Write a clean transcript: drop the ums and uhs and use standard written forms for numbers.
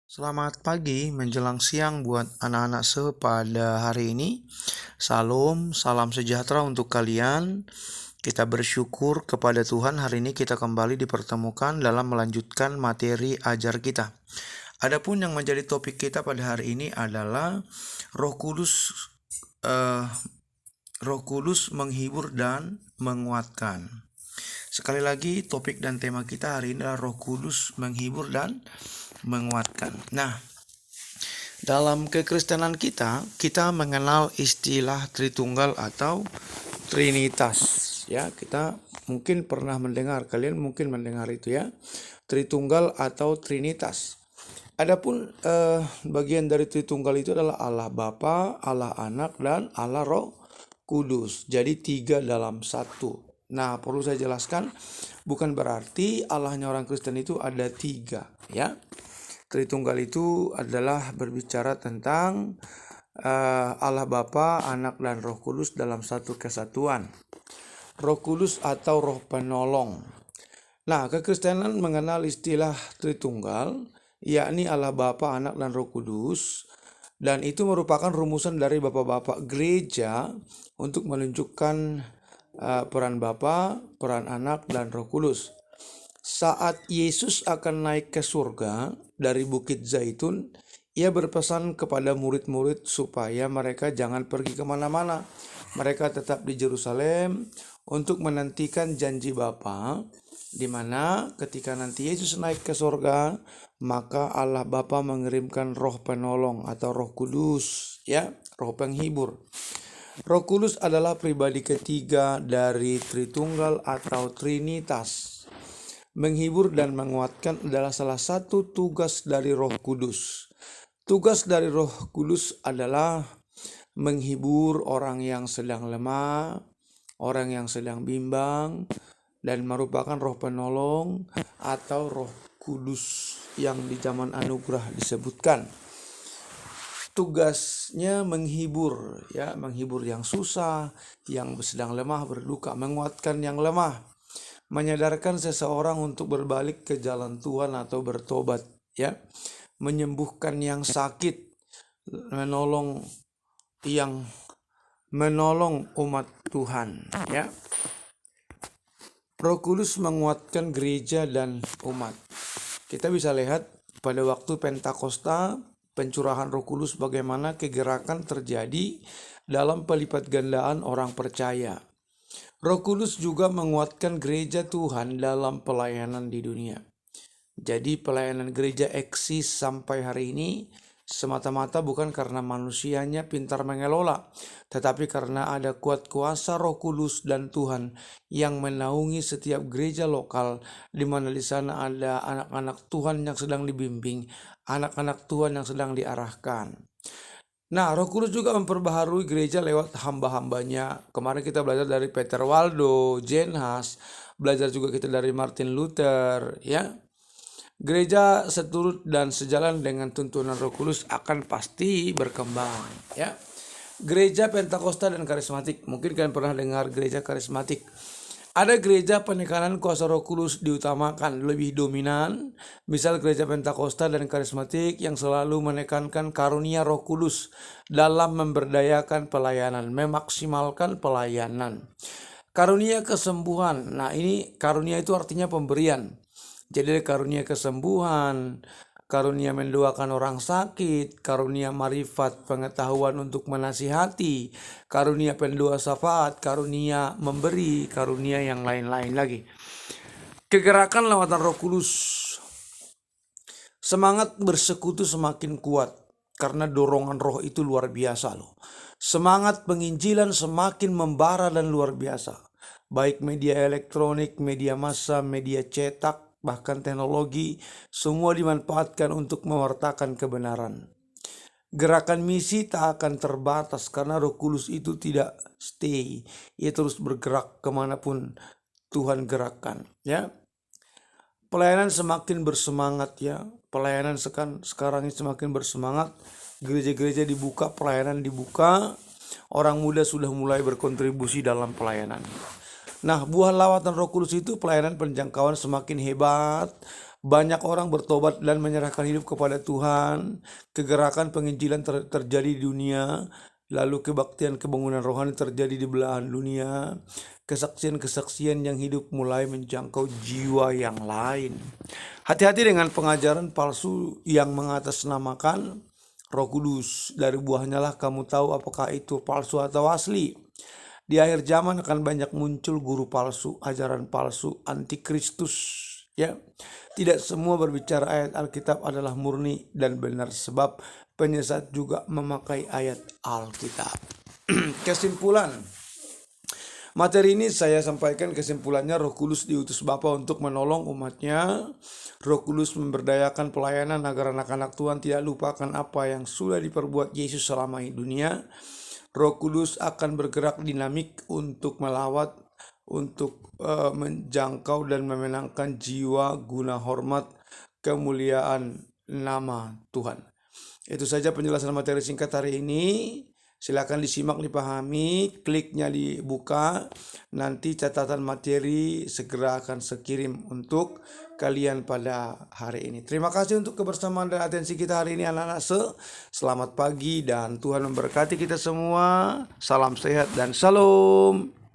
Selamat pagi menjelang siang buat anak-anak pada hari ini. Salam sejahtera untuk kalian. Kita bersyukur kepada Tuhan hari ini kita kembali dipertemukan dalam melanjutkan materi ajar kita. Adapun yang menjadi topik kita pada hari ini adalah Roh Kudus menghibur dan menguatkan. Sekali lagi topik dan tema kita hari ini adalah Roh Kudus menghibur dan menguatkan. Nah, dalam kekristenan kita mengenal istilah Tritunggal atau Trinitas. Ya, kita mungkin pernah mendengar, kalian mungkin mendengar itu ya, Tritunggal atau Trinitas. Adapun bagian dari Tritunggal itu adalah Allah Bapa, Allah Anak, dan Allah Roh Kudus. Jadi 3 dalam 1. Nah, perlu saya jelaskan, bukan berarti Allahnya orang Kristen itu ada 3 ya. Tritunggal itu adalah berbicara tentang Allah Bapa, Anak, dan Roh Kudus dalam satu kesatuan. Roh Kudus atau Roh Penolong. Nah, kekristenan mengenal istilah Tritunggal, yakni Allah Bapa, Anak, dan Roh Kudus, dan itu merupakan rumusan dari bapak-bapak gereja untuk menunjukkan peran Bapa, peran Anak, dan Roh Kudus. Saat Yesus akan naik ke surga dari Bukit Zaitun, ia berpesan kepada murid-murid supaya mereka jangan pergi kemana-mana. Mereka tetap di Yerusalem untuk menantikan janji Bapa, di mana ketika nanti Yesus naik ke surga, maka Allah Bapa mengirimkan Roh Penolong atau Roh Kudus, ya, Roh Penghibur. Roh Kudus adalah pribadi ketiga dari Tritunggal atau Trinitas. Menghibur dan menguatkan adalah salah satu tugas dari Roh Kudus. Tugas dari Roh Kudus adalah menghibur orang yang sedang lemah, orang yang sedang bimbang, dan merupakan Roh Penolong atau Roh Kudus yang di zaman anugerah disebutkan. Tugasnya menghibur, ya, menghibur yang susah, yang sedang lemah, berduka, menguatkan yang lemah, menyadarkan seseorang untuk berbalik ke jalan Tuhan atau bertobat, ya, menyembuhkan yang sakit, menolong umat Tuhan, ya. Roh Kudus menguatkan gereja dan umat. Kita bisa lihat pada waktu Pentakosta, pencurahan Roh Kudus, bagaimana kegerakan terjadi dalam pelipat gandaan orang percaya. Roh Kudus juga menguatkan gereja Tuhan dalam pelayanan di dunia. Jadi pelayanan gereja eksis sampai hari ini semata-mata bukan karena manusianya pintar mengelola, tetapi karena ada kuat kuasa Roh Kudus dan Tuhan yang menaungi setiap gereja lokal, di mana di sana ada anak-anak Tuhan yang sedang dibimbing, anak-anak Tuhan yang sedang diarahkan. Nah, Roh Kudus juga memperbaharui gereja lewat hamba-hambanya. Kemarin kita belajar dari Peter Waldo, Jenhas, belajar juga kita dari Martin Luther, ya. Gereja seturut dan sejalan dengan tuntunan Roh Kudus akan pasti berkembang, ya. Gereja Pentakosta dan Karismatik. Mungkin kalian pernah dengar gereja karismatik. Ada gereja penekanan kuasa Roh Kudus diutamakan, lebih dominan. Misal gereja Pentakosta dan Karismatik yang selalu menekankan karunia Roh Kudus dalam memberdayakan pelayanan, memaksimalkan pelayanan. Karunia kesembuhan. Nah, ini karunia itu artinya pemberian. Jadi karunia kesembuhan, karunia mendoakan orang sakit, karunia marifat pengetahuan untuk menasihati, karunia pendoa syafaat, karunia memberi, karunia yang lain-lain lagi. Kegerakan lawatan Roh Kudus. Semangat bersekutu semakin kuat karena dorongan roh itu luar biasa loh. Semangat penginjilan semakin membara dan luar biasa. Baik media elektronik, media massa, media cetak, bahkan teknologi, semua dimanfaatkan untuk mewartakan kebenaran. Gerakan misi tak akan terbatas karena Roh Kudus itu tidak stay. Ia terus bergerak kemanapun Tuhan gerakkan, ya. Pelayanan semakin bersemangat, ya. Pelayanan sekarang ini semakin bersemangat. Gereja-gereja dibuka, pelayanan dibuka. Orang muda sudah mulai berkontribusi dalam pelayanan. Nah, buah lawatan Roh Kudus itu pelayanan penjangkauan semakin hebat, Banyak orang bertobat dan menyerahkan hidup kepada Tuhan. Kegerakan penginjilan terjadi di dunia. Lalu kebaktian kebangunan rohani terjadi di belahan dunia. Kesaksian-kesaksian yang hidup mulai menjangkau jiwa yang lain. Hati-hati dengan pengajaran palsu yang mengatasnamakan Roh Kudus. Dari buahnya lah kamu tahu apakah itu palsu atau asli. Di akhir zaman akan banyak muncul guru palsu, ajaran palsu, antikristus. Ya, tidak semua berbicara ayat Alkitab adalah murni dan benar, sebab penyesat juga memakai ayat Alkitab. Kesimpulan materi ini saya sampaikan kesimpulannya, Roh Kudus diutus Bapa untuk menolong umatnya. Roh Kudus memberdayakan pelayanan agar anak-anak Tuhan tidak lupakan apa yang sudah diperbuat Yesus selama di dunia. Roh Kudus akan bergerak dinamik untuk melawat, untuk menjangkau dan memenangkan jiwa guna hormat kemuliaan nama Tuhan. Itu saja penjelasan materi singkat hari ini. Silakan disimak, dipahami, kliknya dibuka. Nanti catatan materi segera akan sekirim untuk kalian pada hari ini. Terima kasih untuk kebersamaan dan atensi kita hari ini anak-anak. Selamat pagi dan Tuhan memberkati kita semua. Salam sehat dan shalom.